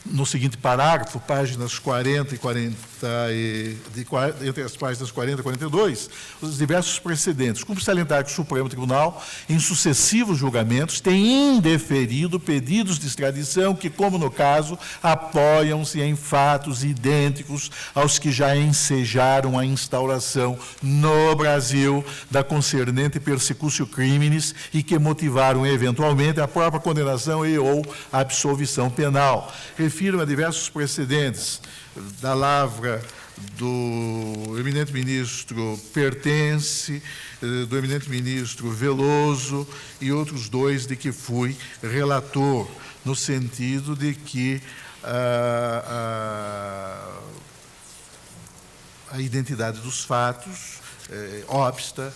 no seguinte parágrafo, páginas 40 e entre as páginas 40 e 42, os diversos precedentes. Cumpre salientar que o Supremo Tribunal, em sucessivos julgamentos, tem indeferido pedidos de extradição que, como no caso, apoiam-se em fatos idênticos aos que já ensejaram a instauração no Brasil da concernente persecutio criminis e que motivaram, eventualmente, a própria condenação e ou absolvição penal. Refiro a diversos precedentes da lavra do eminente ministro Pertence, do eminente ministro Veloso e outros dois de que fui relator, no sentido de que a identidade dos fatos obsta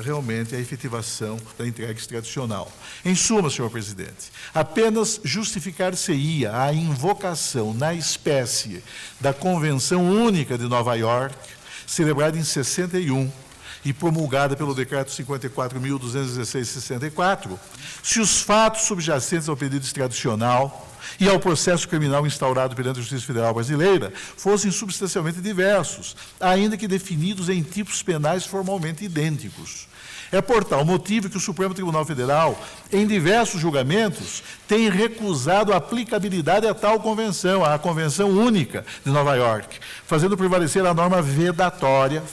realmente a efetivação da entrega extradicional. Em suma, senhor presidente, apenas justificar-se-ia a invocação na espécie da Convenção Única de Nova York, celebrada em 61 e promulgada pelo Decreto 54.216/64, se os fatos subjacentes ao pedido extradicional e ao processo criminal instaurado perante a Justiça Federal Brasileira fossem substancialmente diversos, ainda que definidos em tipos penais formalmente idênticos. É por tal motivo que o Supremo Tribunal Federal, em diversos julgamentos, tem recusado a aplicabilidade a tal convenção, a Convenção Única de Nova York, fazendo prevalecer a norma vedatória,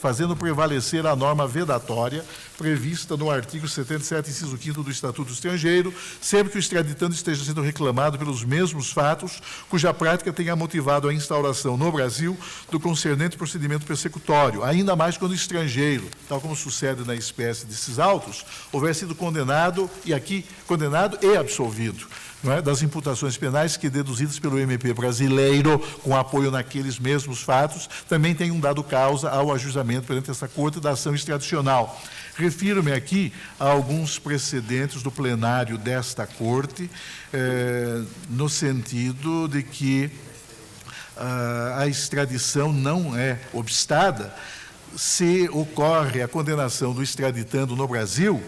prevista no artigo 77, inciso 5º do Estatuto do Estrangeiro, sempre que o extraditando esteja sendo reclamado pelos mesmos fatos, cuja prática tenha motivado a instauração no Brasil do concernente procedimento persecutório, ainda mais quando o estrangeiro, tal como sucede na espécie desses autos, houver sido condenado, e aqui condenado e absolvido, não é, das imputações penais que, deduzidas pelo MP brasileiro, com apoio naqueles mesmos fatos, também tenham dado causa ao ajuizamento perante essa Corte da ação extradicional. Refiro-me aqui a alguns precedentes do plenário desta Corte, no sentido de que a extradição não é obstada se ocorre a condenação do extraditando no Brasil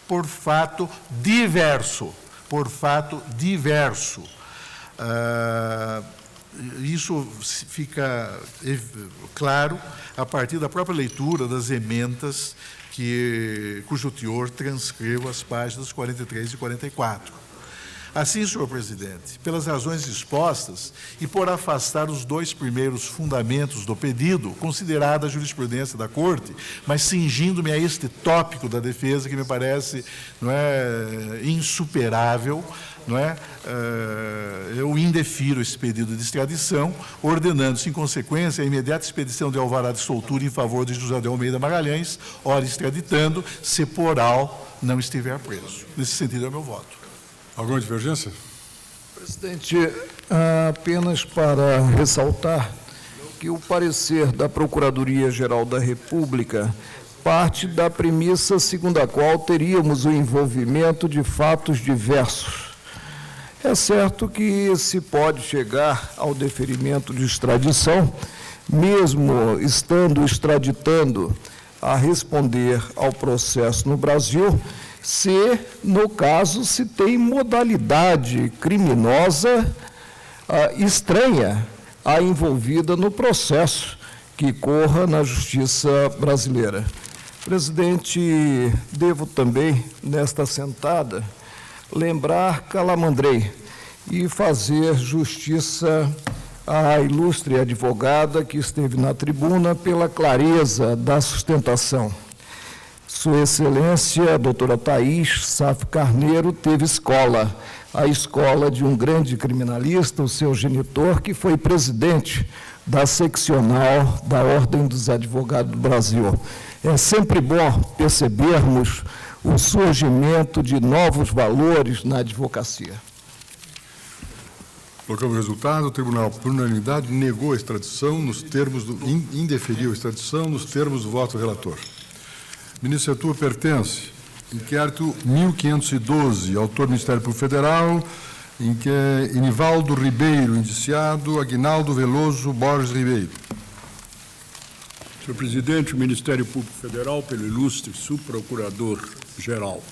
por fato diverso. Isso fica claro a partir da própria leitura das emendas cujo teor transcreva as páginas 43 e 44. Assim, senhor presidente, pelas razões expostas e por afastar os dois primeiros fundamentos do pedido, considerada a jurisprudência da Corte, mas cingindo-me a este tópico da defesa que me parece insuperável, eu indefiro esse pedido de extradição, ordenando-se, em consequência, a imediata expedição de alvará de soltura em favor de José de Almeida Magalhães, ora extraditando, se por al não estiver preso. Nesse sentido é o meu voto.
Alguma divergência?
Presidente, Apenas para ressaltar que o parecer da Procuradoria-Geral da República parte da premissa segundo a qual teríamos o envolvimento de fatos diversos. É certo que se pode chegar ao deferimento de extradição, mesmo estando extraditando a responder ao processo no Brasil, se, no caso, se tem modalidade criminosa estranha à envolvida no processo que corra na justiça brasileira. Presidente, devo também, nesta sentada, lembrar Calamandrei e fazer justiça à ilustre advogada que esteve na tribuna pela clareza da sustentação. Sua Excelência, a doutora Thaís Saf Carneiro, teve escola, a escola de um grande criminalista, o seu genitor, que foi presidente da seccional da Ordem dos Advogados do Brasil. É sempre bom percebermos o surgimento de novos valores na advocacia.
Colocamos o resultado. O tribunal, por unanimidade, negou a extradição nos termos indeferiu a extradição nos termos do voto do relator. Ministro, a tua pertence. Inquérito 1512, autor Ministério Público Federal, em que é Inivaldo Ribeiro, indiciado, Aguinaldo Veloso Borges Ribeiro.
Senhor presidente, o Ministério Público Federal, pelo ilustre subprocurador-geral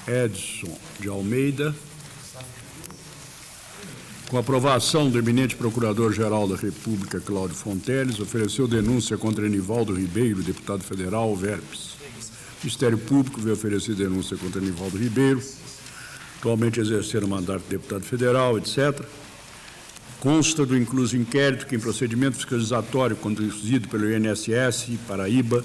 Edson de Almeida, com aprovação do eminente Procurador-Geral da República, Cláudio Fonteles, ofereceu denúncia contra Enivaldo Ribeiro, deputado federal, Verpes. O Ministério Público veio oferecer denúncia contra Enivaldo Ribeiro, atualmente exercendo o mandato de deputado federal, etc. Consta do incluso inquérito que, em procedimento fiscalizatório conduzido pelo INSS Paraíba,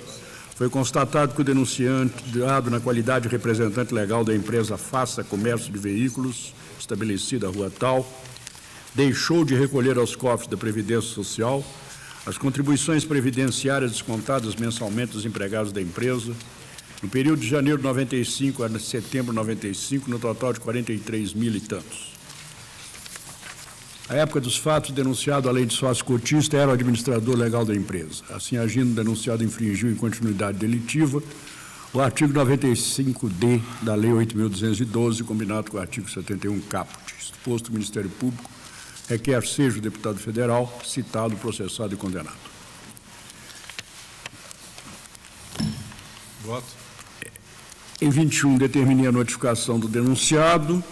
foi constatado que o denunciante, dado na qualidade de representante legal da empresa Faça Comércio de Veículos, estabelecida à Rua Tal, deixou de recolher aos cofres da Previdência Social as contribuições previdenciárias descontadas mensalmente dos empregados da empresa, no período de janeiro de 95 a setembro de 95, no total de 43 mil e tantos. À época dos fatos, denunciado, além de sócio cotista, era o administrador legal da empresa. Assim, agindo, o denunciado infringiu em continuidade delitiva o artigo 95-D da Lei 8.212, combinado com o artigo 71 caput. Exposto, o Ministério Público requer seja o deputado federal citado, processado e condenado.
Voto.
Em 21, determinei a notificação do denunciado.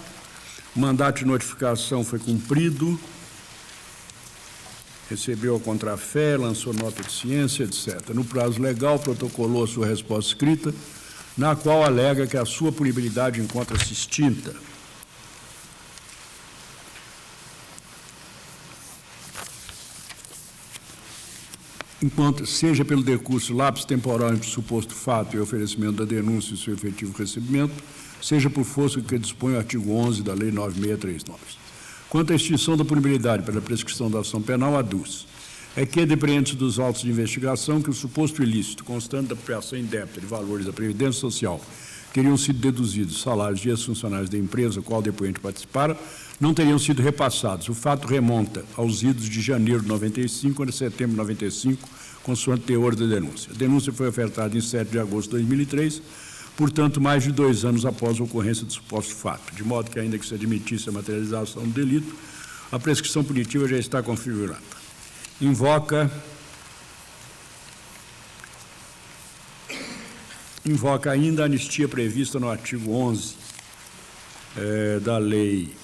O mandato de notificação foi cumprido. Recebeu a contrafé, lançou nota de ciência, etc. No prazo legal, protocolou a sua resposta escrita, na qual alega que a sua punibilidade encontra-se extinta. Enquanto, seja pelo decurso lapso temporal entre o suposto fato e o oferecimento da denúncia e seu efetivo recebimento, seja por força que dispõe o artigo 11 da Lei 9639. Quanto à extinção da punibilidade pela prescrição da ação penal, aduz que depreende-se dos autos de investigação que o suposto ilícito, constante da apropriação indébita de valores da Previdência Social, teriam sido deduzidos salários de ex-funcionários da empresa, qual o depoente participara, não teriam sido repassados. O fato remonta aos idos de janeiro de 95 a setembro de 95, consoante o teor da denúncia. A denúncia foi ofertada em 7 de agosto de 2003, portanto, mais de 2 anos após a ocorrência do suposto fato, de modo que, ainda que se admitisse a materialização do delito, a prescrição punitiva já está configurada. Invoca ainda a anistia prevista no artigo 11 da Lei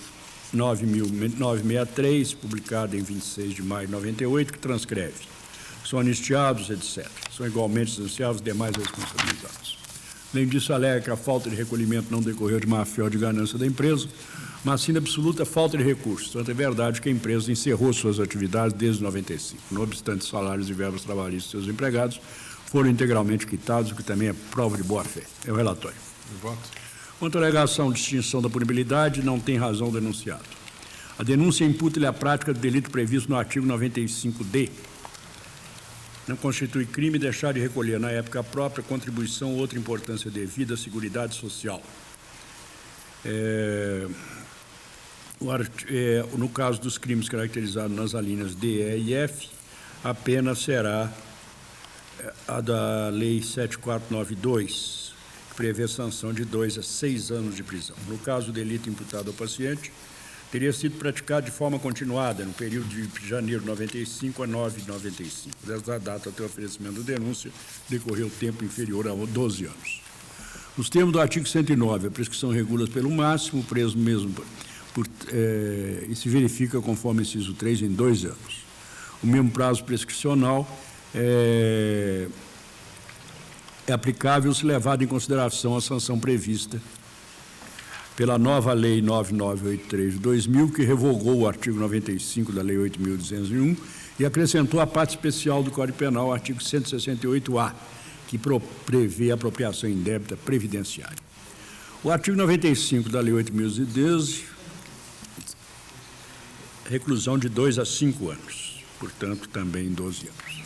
9.963, publicada em 26 de maio de 98, que transcreve: são anistiados, etc. São igualmente licenciados os demais responsabilizados. Além disso, alega que a falta de recolhimento não decorreu de má-fé ou de ganância da empresa, mas sim da absoluta falta de recursos. Tanto é verdade que a empresa encerrou suas atividades desde 95. Não obstante, salários e verbas trabalhistas de seus empregados foram integralmente quitados, o que também é prova de boa-fé. É o relatório.
Voto.
Quanto à alegação de extinção da punibilidade, não tem razão o denunciado. A denúncia imputa-lhe a prática do delito previsto no artigo 95-D. Não constitui crime deixar de recolher, na época própria, contribuição ou outra importância devida à Seguridade Social. No caso dos crimes caracterizados nas alíneas D, E e F, a pena será a da Lei 7492, que prevê sanção de 2 a 6 anos de prisão. No caso do delito imputado ao paciente, teria sido praticado de forma continuada no período de janeiro de 95 a 9 de 95. Dessa data até o oferecimento da denúncia, decorreu tempo inferior a 12 anos. Nos termos do artigo 109, a prescrição regula pelo máximo, o preso mesmo e se verifica conforme inciso 3 em 2 anos. O mesmo prazo prescricional é aplicável se levado em consideração a sanção prevista pela nova Lei 9983 de 2000, que revogou o artigo 95 da Lei 8.201 e acrescentou a parte especial do Código Penal, o artigo 168-A, que prevê a apropriação indébita previdenciária. O artigo 95 da Lei 8.012, reclusão de 2 a 5 anos, portanto, também 12 anos.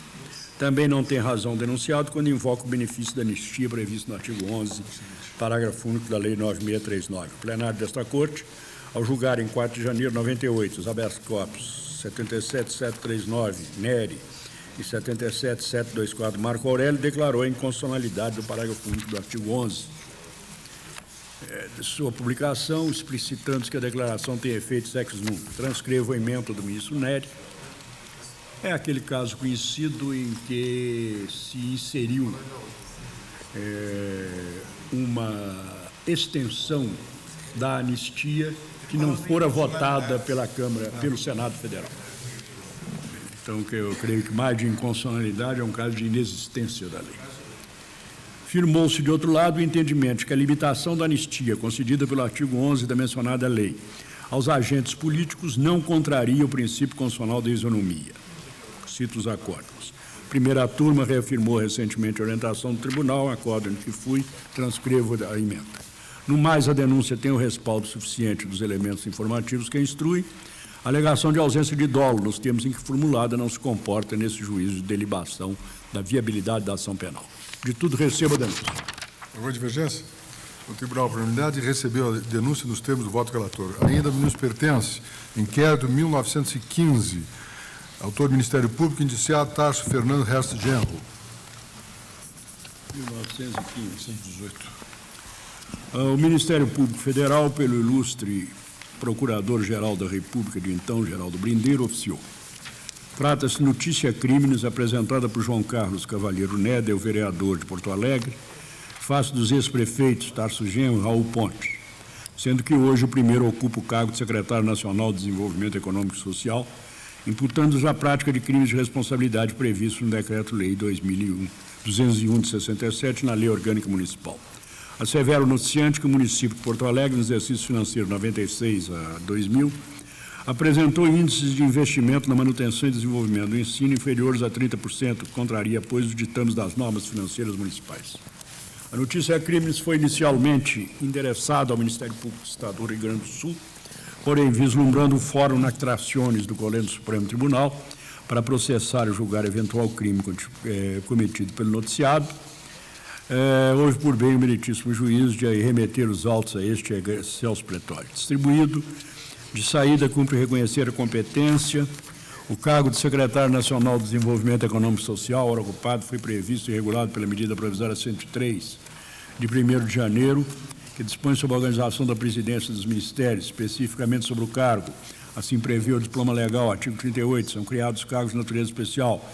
Também não tem razão o denunciado quando invoca o benefício da anistia previsto no artigo 11, parágrafo único da Lei 9639. O plenário desta Corte, ao julgar em 4 de janeiro de 98 os habeas corpus 77.739, Nery, e 77.724, Marco Aurélio, declarou a inconstitucionalidade do parágrafo único do artigo 11 de sua publicação, explicitando que a declaração tem efeitos ex nunc. Transcrevo a ementa do ministro Nery. É aquele caso conhecido em que se inseriu uma extensão da anistia que não fora votada pela Câmara, pelo Senado Federal. Então, eu creio que mais de inconstitucionalidade é um caso de inexistência da lei. Firmou-se, de outro lado, o entendimento de que a limitação da anistia concedida pelo artigo 11 da mencionada lei aos agentes políticos não contraria o princípio constitucional da isonomia. Cito os acórdons. Primeira turma reafirmou recentemente a orientação do tribunal, acordo em que fui, transcrevo a emenda. No mais, a denúncia tem o respaldo suficiente dos elementos informativos que a instruem. A alegação de ausência de dolo, nos termos em que formulada, não se comporta nesse juízo de delibação da viabilidade da ação penal. De tudo, recebo a denúncia.
Alguma divergência? O Tribunal, por unanimidade, recebeu a denúncia nos termos do voto relator. Ainda nos pertence, inquérito 1915, autor Ministério Público, indiciado Tarso Fernando Herst Genro.
1915. O Ministério Público Federal, pelo ilustre Procurador-Geral da República, de então, Geraldo Brindeiro, oficiou. Trata-se de notícia crimes apresentada por João Carlos Cavalheiro Néder, o vereador de Porto Alegre, face dos ex-prefeitos Tarso Genro e Raul Ponte, sendo que hoje o primeiro ocupa o cargo de secretário nacional de Desenvolvimento Econômico e Social, imputando-os a prática de crimes de responsabilidade previstos no Decreto-Lei 201 de 67, na Lei Orgânica Municipal. Assevera o noticiante que o município de Porto Alegre, no exercício financeiro 96 a 2000, apresentou índices de investimento na manutenção e desenvolvimento do ensino inferiores a 30%, que contraria, pois, os ditames das normas financeiras municipais. A notícia crimes foi inicialmente endereçada ao Ministério Público do Estado do Rio Grande do Sul, porém, vislumbrando o fórum Nactraciones do Colégio do Supremo Tribunal para processar e julgar eventual crime cometido pelo noticiado, houve por bem o meritíssimo juízo de remeter os autos a este Celso Pretório. Distribuído, de saída, cumpre reconhecer a competência. O cargo de secretário nacional de Desenvolvimento Econômico e Social, ora ocupado, foi previsto e regulado pela medida provisória 103, de 1º de janeiro, que dispõe sobre a organização da presidência dos ministérios, especificamente sobre o cargo. Assim prevê o diploma legal, artigo 38, são criados cargos de natureza especial,